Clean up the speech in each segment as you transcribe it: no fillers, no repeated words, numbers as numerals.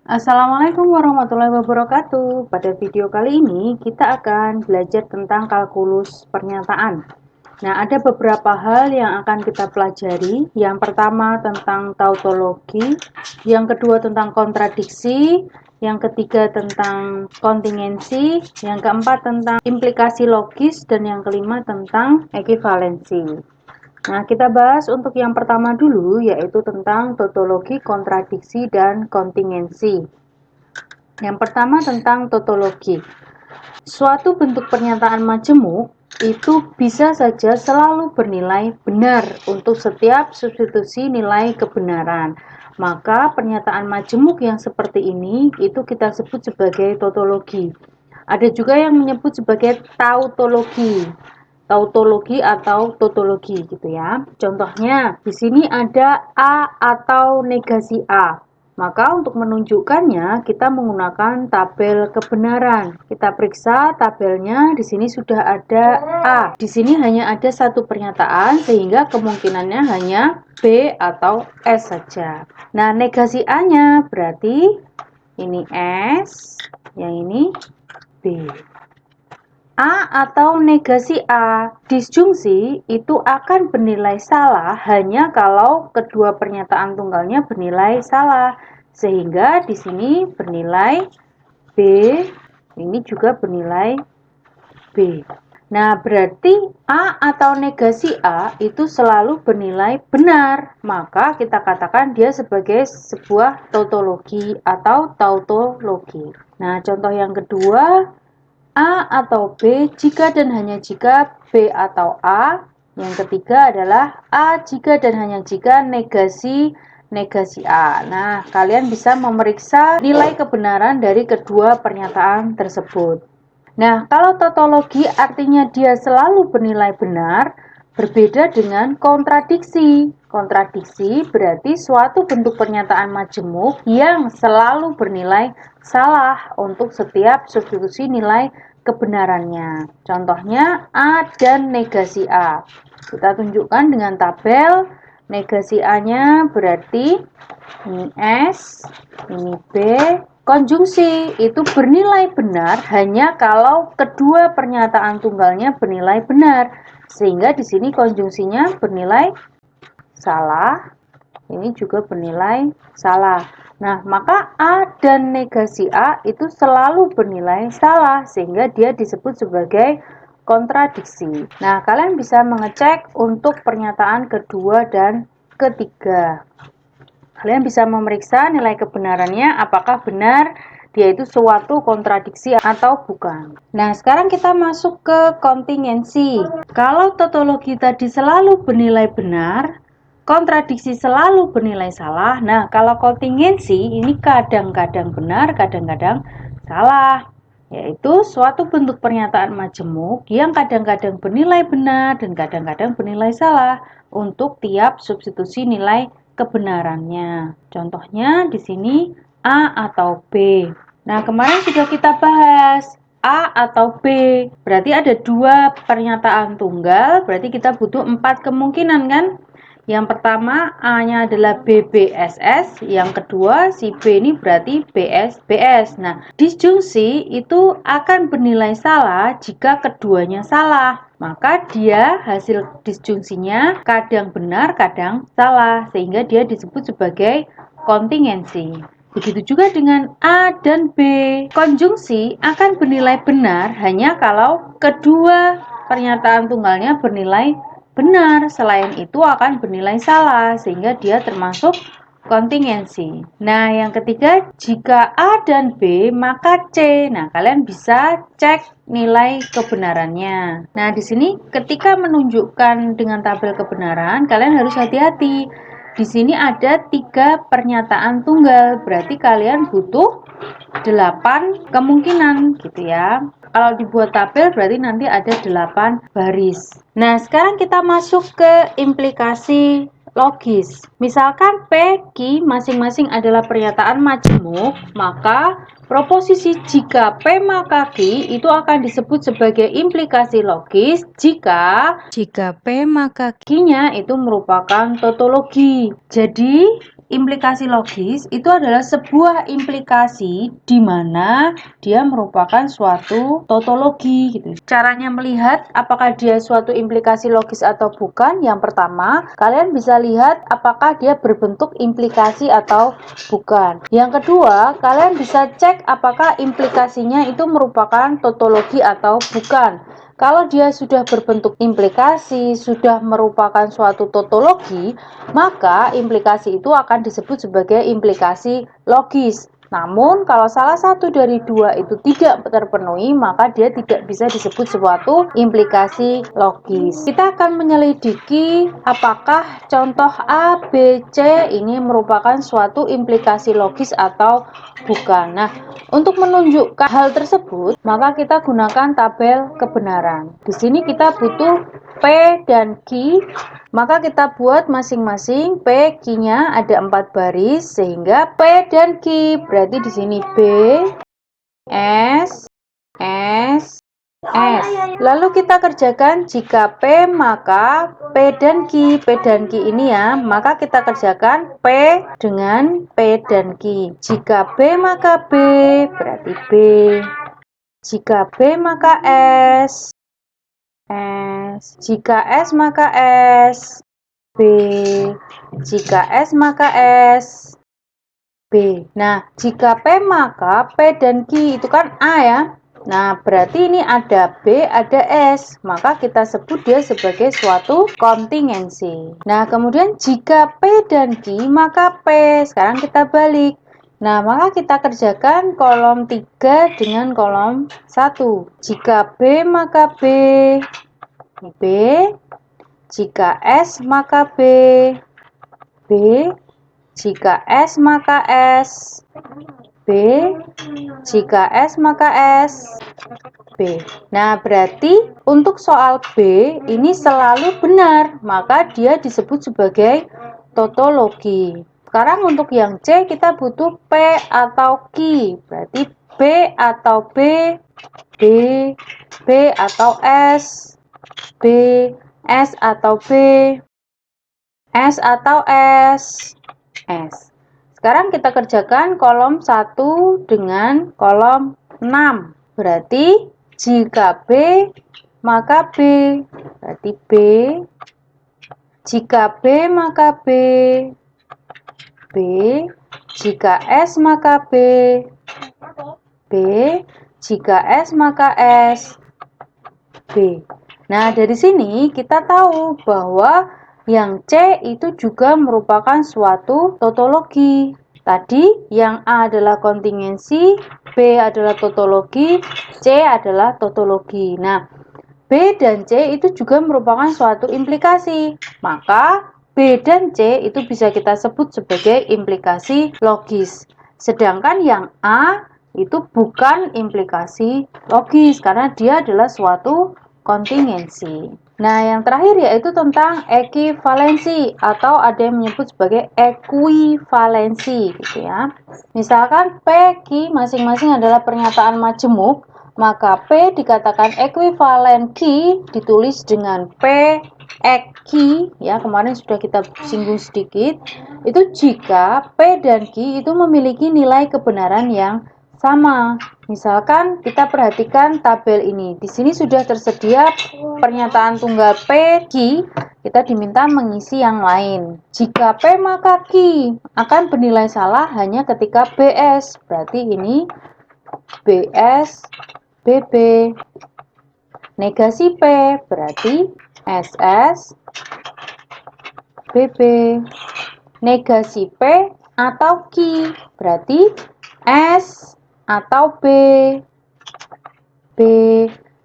Assalamualaikum warahmatullahi wabarakatuh. Pada video kali ini kita akan belajar tentang kalkulus pernyataan. Nah, ada beberapa hal yang akan kita pelajari. Yang pertama tentang tautologi, yang kedua tentang kontradiksi, yang ketiga tentang kontingensi, yang keempat tentang implikasi logis, dan yang kelima tentang ekivalensi. Nah, kita bahas untuk yang pertama dulu, yaitu tentang tautologi, kontradiksi, dan kontingensi. Yang pertama tentang tautologi. Suatu bentuk pernyataan majemuk itu bisa saja selalu bernilai benar untuk setiap substitusi nilai kebenaran. Maka pernyataan majemuk yang seperti ini itu kita sebut sebagai tautologi. Ada juga yang menyebut sebagai tautologi. Tautologi atau tautologi gitu ya. Contohnya, di sini ada A atau negasi A. Maka untuk menunjukkannya kita menggunakan tabel kebenaran. Kita periksa tabelnya, di sini sudah ada A. Di sini hanya ada satu pernyataan sehingga kemungkinannya hanya B atau S saja. Nah, negasi A-nya berarti ini S, yang ini B. A atau negasi A disjungsi itu akan bernilai salah hanya kalau kedua pernyataan tunggalnya bernilai salah. Sehingga di sini bernilai B, ini juga bernilai B. Nah, berarti A atau negasi A itu selalu bernilai benar. Maka kita katakan dia sebagai sebuah tautologi atau tautologi. Nah, contoh yang kedua, A atau B jika dan hanya jika B atau A. Yang ketiga adalah A jika dan hanya jika negasi A. Nah, kalian bisa memeriksa nilai kebenaran dari kedua pernyataan tersebut. Nah, kalau tautologi artinya dia selalu bernilai benar, berbeda dengan kontradiksi. Kontradiksi berarti suatu bentuk pernyataan majemuk yang selalu bernilai salah untuk setiap substitusi nilai kebenarannya. Contohnya A dan negasi A. Kita tunjukkan dengan tabel. Negasi A-nya berarti ini S, ini B. Konjungsi itu bernilai benar hanya kalau kedua pernyataan tunggalnya bernilai benar. Sehingga di sini konjungsinya bernilai salah, ini juga bernilai salah. Nah, maka A dan negasi A itu selalu bernilai salah, sehingga dia disebut sebagai kontradiksi. Nah, kalian bisa mengecek untuk pernyataan kedua dan ketiga. Kalian bisa memeriksa nilai kebenarannya apakah benar dia itu suatu kontradiksi atau bukan. Nah, sekarang kita masuk ke kontingensi. Kalau tautologi tadi selalu bernilai benar, kontradiksi selalu bernilai salah. Nah, kalau kontingensi ini kadang-kadang benar, kadang-kadang salah. Yaitu suatu bentuk pernyataan majemuk yang kadang-kadang bernilai benar dan kadang-kadang bernilai salah untuk tiap substitusi nilai kebenarannya. Contohnya di sini A atau B. Nah, kemarin sudah kita bahas A atau B. Berarti ada dua pernyataan tunggal, berarti kita butuh 4 kemungkinan kan? Yang pertama A-nya adalah BBSS, yang kedua si B ini berarti BSBS. Nah, disjungsi itu akan bernilai salah jika keduanya salah. Maka dia hasil disjungsinya kadang benar, kadang salah, sehingga dia disebut sebagai kontingensi. Begitu juga dengan A dan B. Konjungsi akan bernilai benar hanya kalau kedua pernyataan tunggalnya bernilai benar. Selain itu akan bernilai salah, sehingga dia termasuk kontingensi. Nah, yang ketiga, jika A dan B, maka C. Nah, kalian bisa cek nilai kebenarannya. Nah, di sini ketika menunjukkan dengan tabel kebenaran, kalian harus hati-hati. Di sini ada 3 pernyataan tunggal, berarti kalian butuh 8 kemungkinan gitu ya. Kalau dibuat tabel berarti nanti ada 8 baris. Nah, sekarang kita masuk ke implikasi logis. Misalkan P, Q masing-masing adalah pernyataan majemuk, maka proposisi jika P maka Q itu akan disebut sebagai implikasi logis jika P maka Q-nya itu merupakan tautologi. Jadi, implikasi logis itu adalah sebuah implikasi di mana dia merupakan suatu tautologi gitu. Caranya melihat apakah dia suatu implikasi logis atau bukan, yang pertama, kalian bisa lihat apakah dia berbentuk implikasi atau bukan. Yang kedua, kalian bisa cek apakah implikasinya itu merupakan tautologi atau bukan. Kalau dia sudah berbentuk implikasi, sudah merupakan suatu tautologi, maka implikasi itu akan disebut sebagai implikasi logis. Namun, kalau salah satu dari dua itu tidak terpenuhi, maka dia tidak bisa disebut suatu implikasi logis. Kita akan menyelidiki apakah contoh A, B, C ini merupakan suatu implikasi logis atau bukan. Nah, untuk menunjukkan hal tersebut, maka kita gunakan tabel kebenaran. Di sini kita butuh P dan Q, maka kita buat masing-masing. P, Q-nya ada 4 baris, sehingga P dan Q berarti di sini B, S, S, S. Lalu kita kerjakan jika P maka P dan Q. P dan Q ini ya, maka kita kerjakan P dengan P dan Q. Jika B maka B berarti B. Jika B maka S, S. Jika S maka S, B. Jika S maka S, B. Nah, jika P maka P dan Q itu kan A ya. Nah, berarti ini ada B, ada S. Maka kita sebut dia sebagai suatu kontingensi. Nah, kemudian jika P dan Q maka P. Sekarang kita balik. Nah, maka kita kerjakan kolom 3 dengan kolom 1. Jika B maka B, B. Jika S maka B, B. Jika S maka S, B. Jika S maka S, B. Nah, berarti untuk soal B ini selalu benar, maka dia disebut sebagai tautologi. Sekarang untuk yang C kita butuh P atau Q, berarti B atau B, B, B atau S, B, S atau B, S atau S, S. Sekarang kita kerjakan kolom 1 dengan kolom 6. Berarti jika B maka B, berarti B. Jika B maka B, B. Jika S maka B, B. Jika S maka S, B. Nah, dari sini kita tahu bahwa yang C itu juga merupakan suatu tautologi. Tadi yang A adalah kontingensi, B adalah tautologi, C adalah tautologi. Nah, B dan C itu juga merupakan suatu implikasi. Maka B dan C itu bisa kita sebut sebagai implikasi logis. Sedangkan yang A itu bukan implikasi logis karena dia adalah suatu kontingensi. Nah, yang terakhir yaitu tentang ekivalensi atau ada yang menyebut sebagai ekuivalensi gitu ya. Misalkan P, Q masing-masing adalah pernyataan majemuk, maka P dikatakan ekuivalen Q ditulis dengan P X Q ya, kemarin sudah kita singgung sedikit. Itu jika P dan Q itu memiliki nilai kebenaran yang sama. Misalkan kita perhatikan tabel ini. Di sini sudah tersedia pernyataan tunggal P, Q. Kita diminta mengisi yang lain. Jika P maka Q akan bernilai salah hanya ketika BS. Berarti ini BS, BB. Negasi P berarti SS, BB. Negasi P atau Q berarti S atau B, B,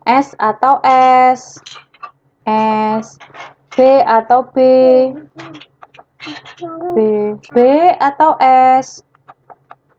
S atau S, S, B atau B, B, B atau S,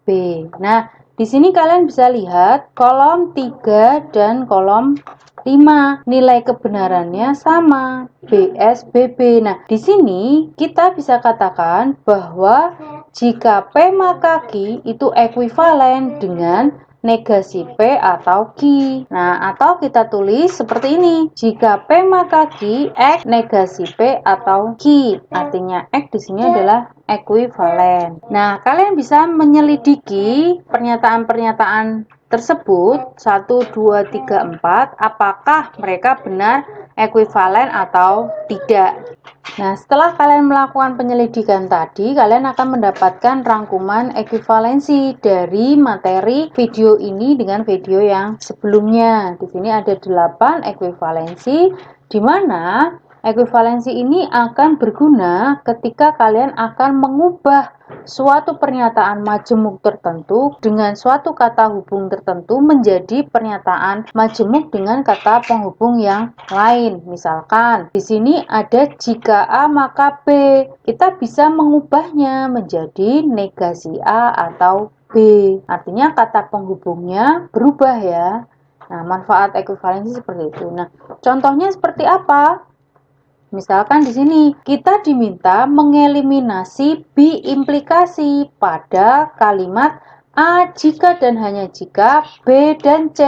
B. Nah, di sini kalian bisa lihat kolom 3 dan kolom 5. Nilai kebenarannya sama, BS, BB. Nah, di sini kita bisa katakan bahwa jika P maka Q itu ekuivalen dengan negasi P atau Q. Nah, atau kita tulis seperti ini. Jika P maka Q, X negasi P atau Q. Artinya X di sini adalah ekuivalen. Nah, kalian bisa menyelidiki pernyataan-pernyataan tersebut 1, 2, 3, 4 apakah mereka benar ekuivalen atau tidak. Nah, setelah kalian melakukan penyelidikan tadi, kalian akan mendapatkan rangkuman ekuivalensi dari materi video ini dengan video yang sebelumnya. Di sini ada 8 ekuivalensi, di mana ekuivalensi ini akan berguna ketika kalian akan mengubah suatu pernyataan majemuk tertentu dengan suatu kata hubung tertentu menjadi pernyataan majemuk dengan kata penghubung yang lain. Misalkan di sini ada jika A maka B. Kita bisa mengubahnya menjadi negasi A atau B. Artinya kata penghubungnya berubah ya. Nah, manfaat ekuivalensi seperti itu. Nah, contohnya seperti apa? Misalkan di sini kita diminta mengeliminasi B implikasi pada kalimat A jika dan hanya jika B dan C.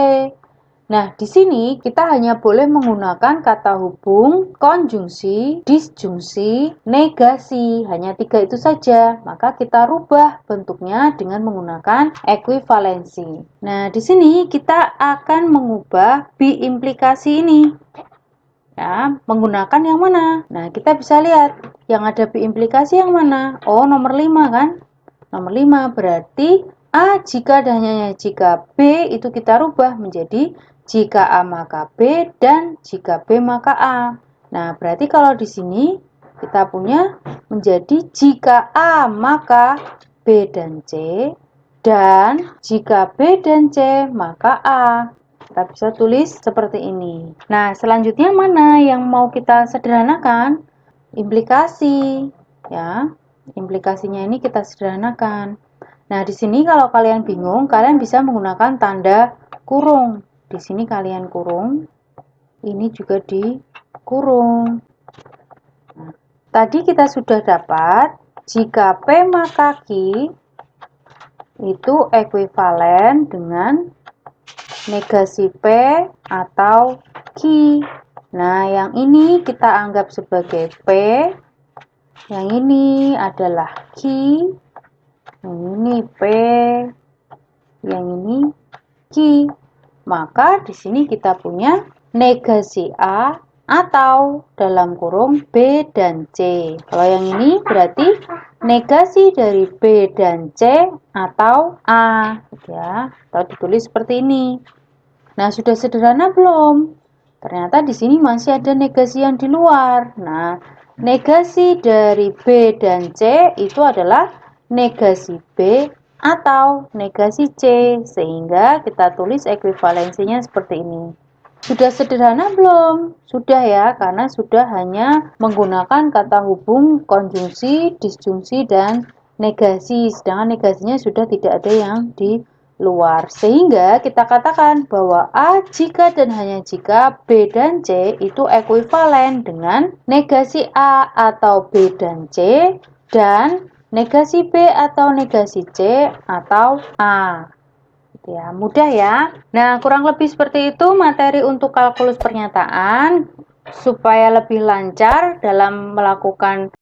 Nah, di sini kita hanya boleh menggunakan kata hubung, konjungsi, disjungsi, negasi. Hanya 3 itu saja. Maka kita rubah bentuknya dengan menggunakan ekuivalensi. Nah, di sini kita akan mengubah B implikasi ini. Ya, menggunakan yang mana? Nah, kita bisa lihat yang ada B implikasi yang mana? Oh, nomor 5 kan? Nomor 5 berarti A jika dan hanya jika B itu kita rubah menjadi jika A maka B dan jika B maka A. Nah, berarti kalau di sini kita punya menjadi jika A maka B dan C dan jika B dan C maka A. Kita bisa tulis seperti ini. Nah, selanjutnya mana yang mau kita sederhanakan? Implikasi, ya. Implikasinya ini kita sederhanakan. Nah, di sini kalau kalian bingung, kalian bisa menggunakan tanda kurung. Di sini kalian kurung, ini juga dikurung. Nah, tadi kita sudah dapat jika P maka Q itu ekuivalen dengan negasi P atau Q. Nah, yang ini kita anggap sebagai P, yang ini adalah Q, yang ini P, yang ini Q. Maka di sini kita punya negasi A atau dalam kurung B dan C. Kalau yang ini berarti negasi dari B dan C atau A, ya. Atau ditulis seperti ini. Nah, sudah sederhana belum? Ternyata di sini masih ada negasi yang di luar. Nah, negasi dari B dan C itu adalah negasi B atau negasi C, sehingga kita tulis ekuivalensinya seperti ini. Sudah sederhana belum? Sudah ya, karena sudah hanya menggunakan kata hubung, konjungsi, disjungsi, dan negasi. Sedangkan negasinya sudah tidak ada yang di luar. Sehingga kita katakan bahwa A jika dan hanya jika B dan C itu ekuivalen dengan negasi A atau B dan C dan negasi B atau negasi C atau A. Ya, mudah ya. Nah, kurang lebih seperti itu materi untuk kalkulus pernyataan supaya lebih lancar dalam melakukan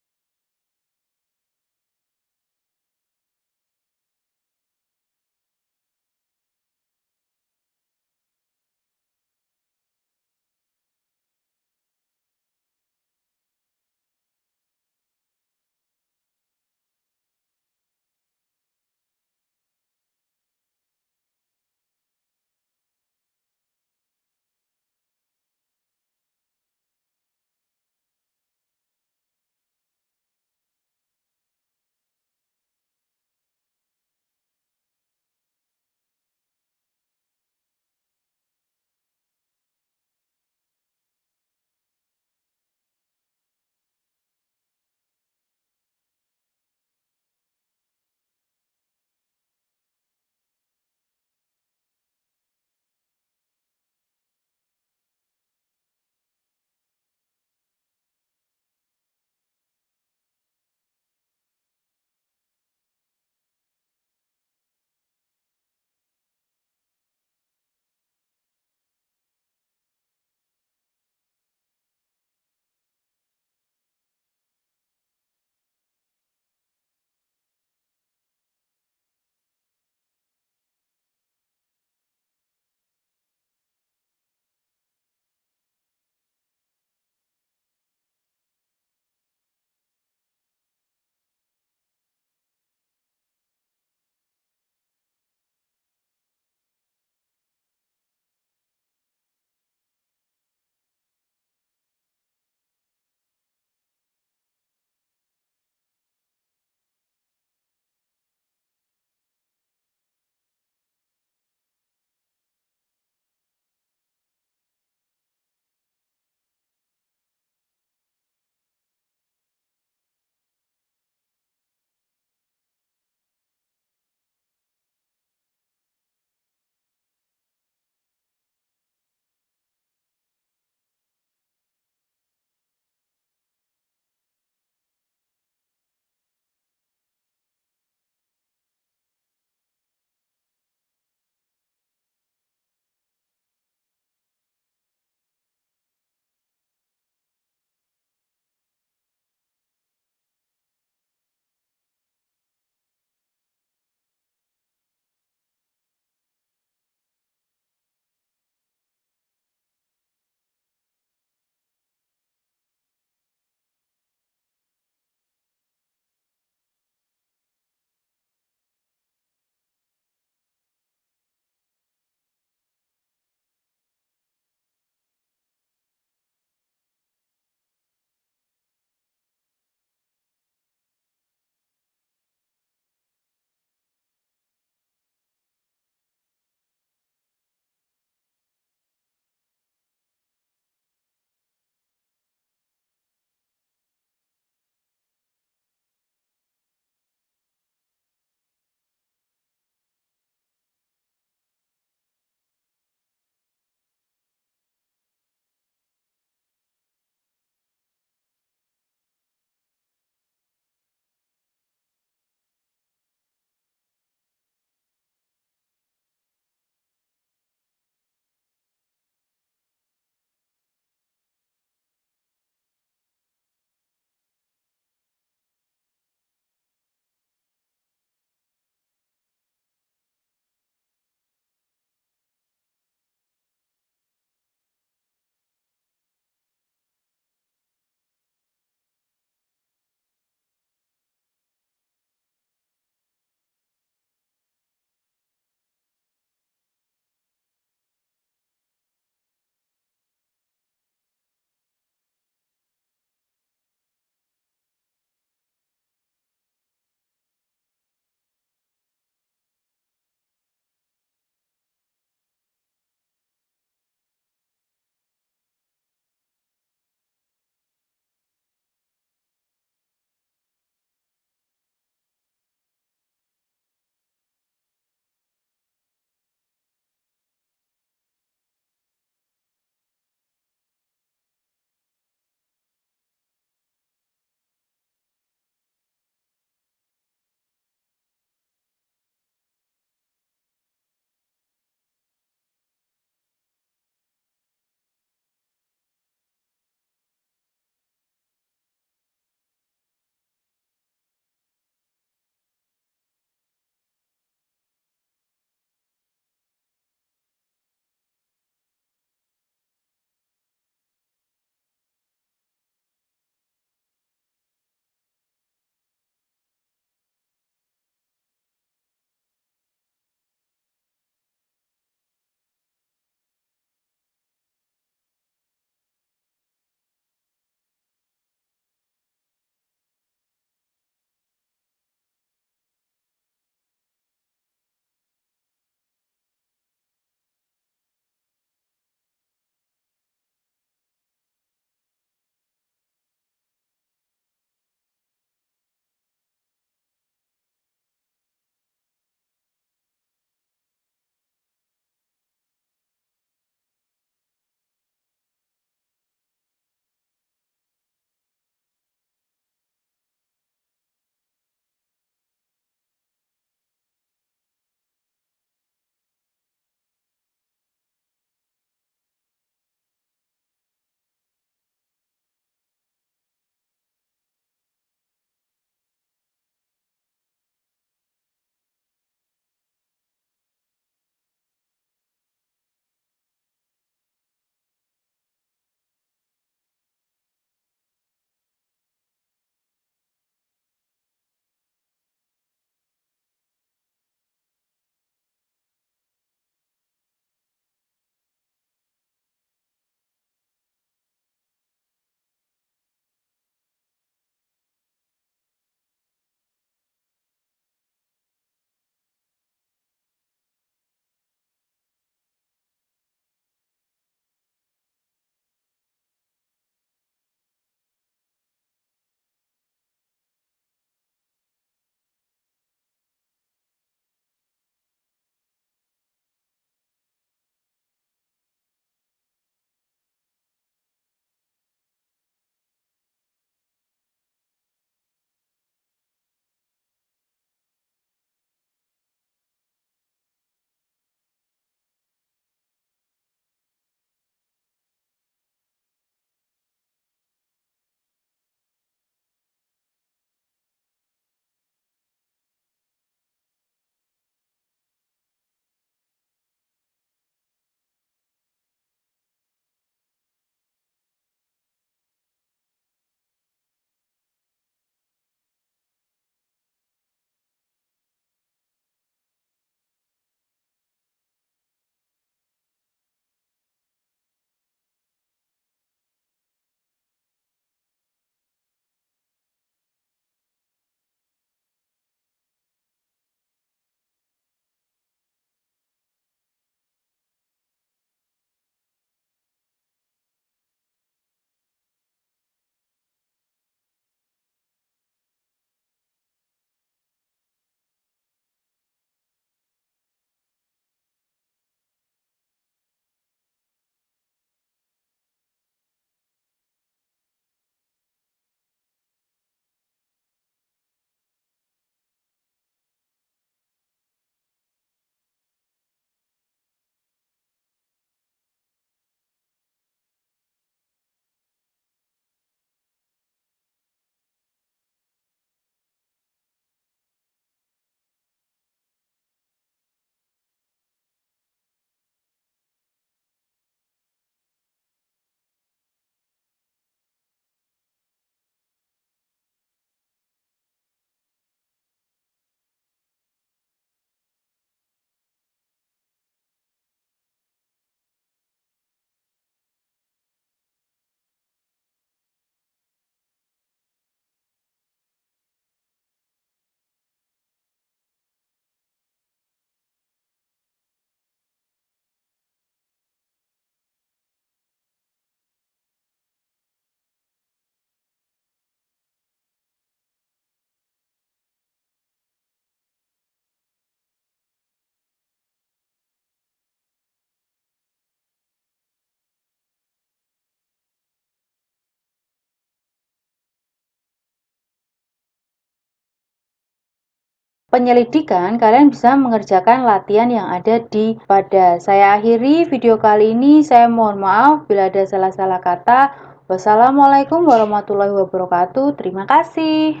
penyelidikan, kalian bisa mengerjakan latihan yang ada di pada. Saya akhiri video kali ini. Saya mohon maaf bila ada salah-salah kata. Wassalamualaikum warahmatullahi wabarakatuh. Terima kasih.